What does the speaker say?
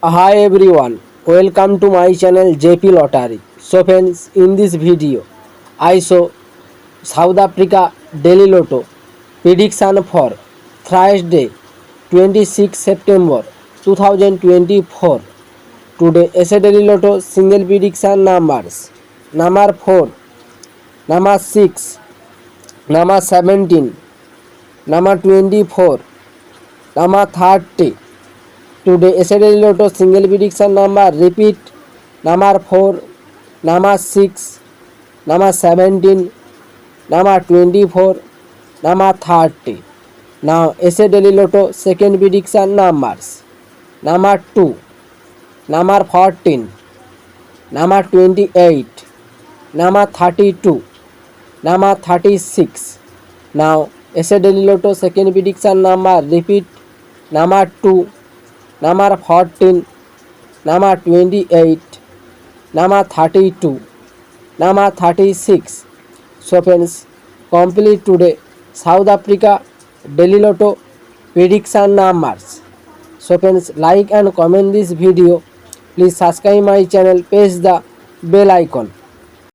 Hi everyone, welcome to my channel JP Lottery. So friends, in this video, I show South Africa Daily Lotto prediction for Thursday 26 September 2024. Today SA Daily Lotto single prediction numbers: number 4, number 6, number 17, number 24, number 30. Today SA Daily Lotto single prediction number repeat: number 4, number 6, number 17, number 24, number 30. Now SA Daily Lotto second prediction numbers: number 2, number 14, number 28, number 32, number 36. Now SA Daily Lotto second prediction number repeat: number 2, number 14, number 28, number 32, number 36. So friends, complete today South Africa Daily Lotto prediction numbers. So friends, like and comment this video. Please subscribe my channel, press the bell icon.